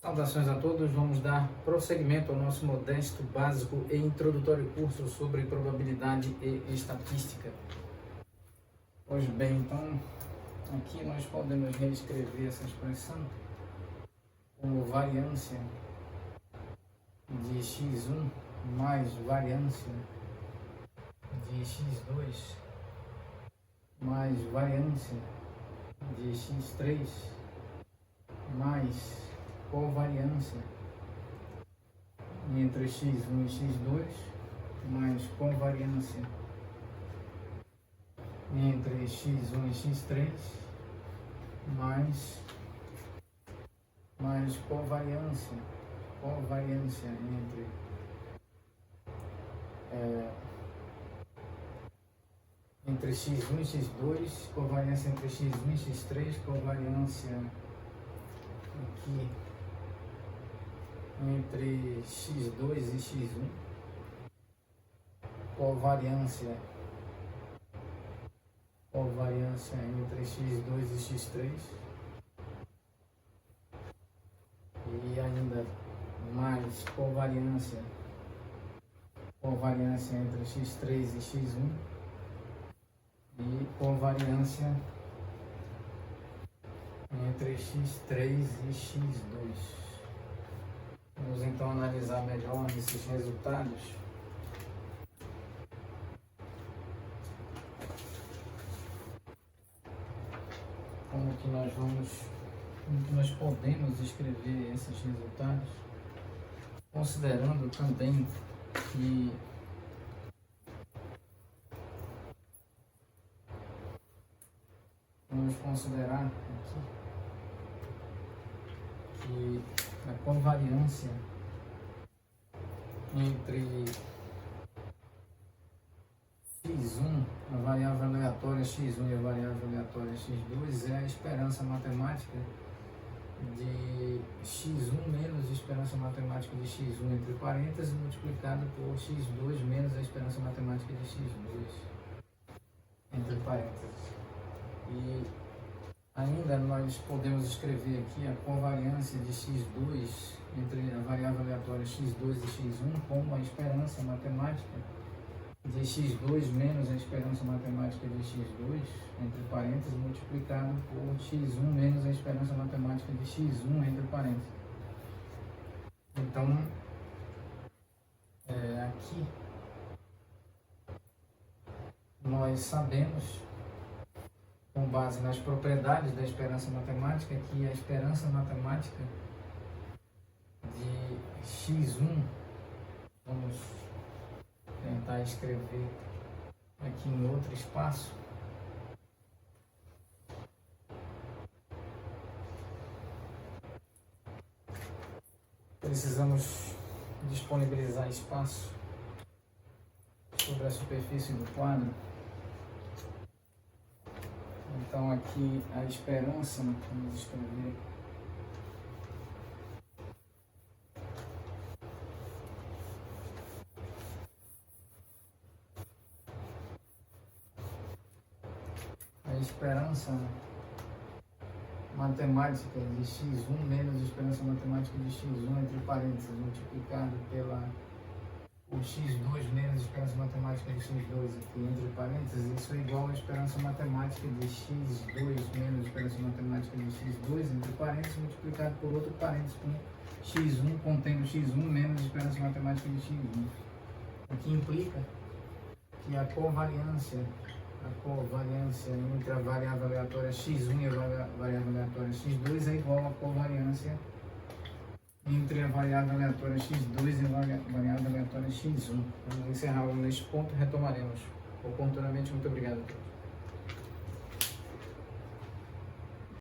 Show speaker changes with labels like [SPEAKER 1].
[SPEAKER 1] Saudações a todos, vamos dar prosseguimento ao nosso modesto, básico e introdutório curso sobre probabilidade e estatística. Pois bem, então aqui nós podemos reescrever essa expressão como variância de x1 mais variância de x2 mais variância de x3 mais covariância entre x1 e x2 mais covariância entre x1 e x3 mais covariância entre x1 e x2, covariância entre x1 e x3, covariância aqui entre x2 e x1, covariância entre x2 e x3 e ainda mais covariância entre x3 e x1 e covariância entre x3 e x2. Vamos então analisar melhor esses resultados. Como que nós podemos escrever esses resultados, considerando também que vamos considerar aqui que a covariância entre x1, a variável aleatória x1 e a variável aleatória x2 é a esperança matemática de x1 menos a esperança matemática de x1 entre parênteses multiplicado por x2 menos a esperança matemática de x2 entre parênteses. E ainda nós podemos escrever aqui a covariância de x2 entre a variável aleatória x2 e x1 como a esperança matemática de x2 menos a esperança matemática de x2 entre parênteses multiplicado por x1 menos a esperança matemática de x1 entre parênteses. Então, aqui nós sabemos, com base nas propriedades da esperança matemática, que a esperança matemática de x1, vamos tentar escrever aqui em outro espaço, precisamos disponibilizar espaço sobre a superfície do quadro. Então aqui a esperança, vamos escrever a esperança matemática de x1 menos a esperança matemática de x1 entre parênteses multiplicado pela o x2 menos a esperança matemática de x2 aqui entre parênteses, isso é igual a esperança matemática de x2 menos a esperança matemática de x2 entre parênteses multiplicado por outro parênteses com x1 contendo x1 menos a esperança matemática de x1. Aqui implica que a covariância entre a variável aleatória x1 e a variável aleatória x2 é igual à covariância entre a variável aleatória x2 e a variável aleatória x1. Vamos encerrar neste ponto e retomaremos oportunamente. Muito obrigado a todos.